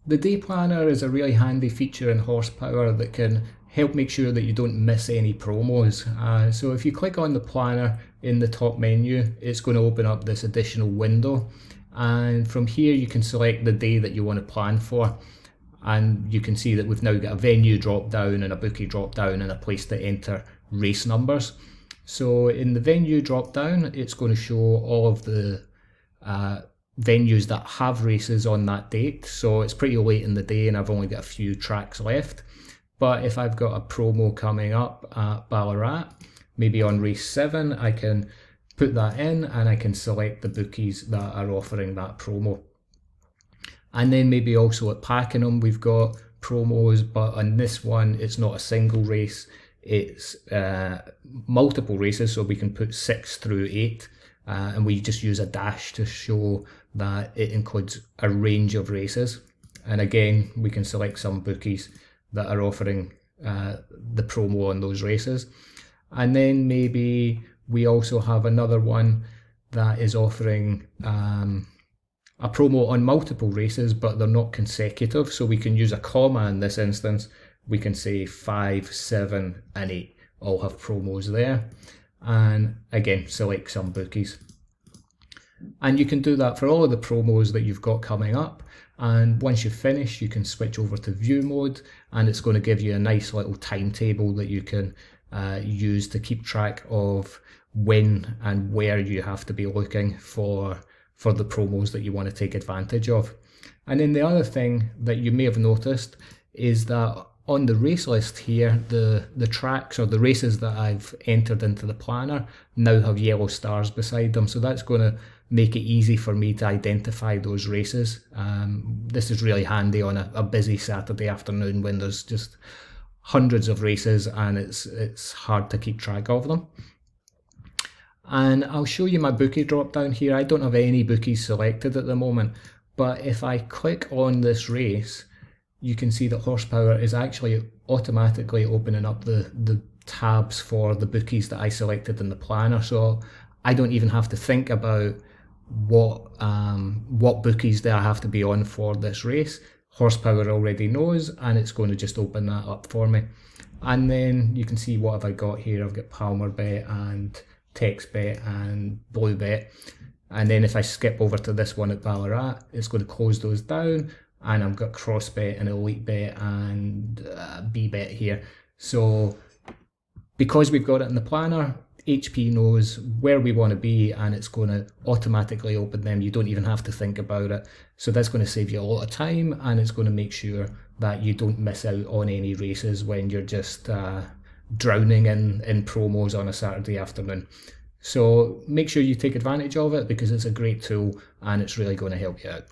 The day planner is a really handy feature in HorsePower that can help make sure that you don't miss any promos. So if you click on the planner in the top menu, it's going to open up this additional window, and from here you can select the day that you want to plan for, and you can see that we've now got a venue drop down and a bookie drop down and a place to enter race numbers. So in the venue drop down, it's going to show all of the venues that have races on that date. So it's pretty late in the day and I've only got a few tracks left. But if I've got a promo coming up at Ballarat, maybe on race 7, I can put that in and I can select the bookies that are offering that promo. And then maybe also at Pakenham we've got promos, but on this one it's not a single race, it's multiple races, so we can put 6 through 8. And we just use a dash to show that it includes a range of races. And again, we can select some bookies that are offering the promo on those races. And then maybe we also have another one that is offering a promo on multiple races, but they're not consecutive. So we can use a comma in this instance. We can say 5, 7, and 8 all have promos there. And again, select some bookies. And you can do that for all of the promos that you've got coming up. And once you've finished, you can switch over to view mode, and it's going to give you a nice little timetable that you can use to keep track of when and where you have to be looking for the promos that you want to take advantage of. And then the other thing that you may have noticed is that on the race list here, the tracks or the races that I've entered into the planner now have yellow stars beside them. So that's going to make it easy for me to identify those races. This is really handy on a busy Saturday afternoon when there's just hundreds of races and it's hard to keep track of them. And I'll show you my bookie drop down here. I don't have any bookies selected at the moment, but if I click on this race, you can see that HorsePower is actually automatically opening up the tabs for the bookies that I selected in the planner. So I don't even have to think about what bookies there have to be on for this race. HorsePower already knows, and it's going to just open that up for me. And then you can see what have I got here. I've got Palmer Bet and TextBet and Blue Bet. And then if I skip over to this one at Ballarat, it's going to close those down. And I've got CrossBet and Elite Bet and BBet here. So because we've got it in the planner, HP knows where we want to be and it's going to automatically open them. You don't even have to think about it. So that's going to save you a lot of time, and it's going to make sure that you don't miss out on any races when you're just drowning in promos on a Saturday afternoon. So make sure you take advantage of it because it's a great tool and it's really going to help you out.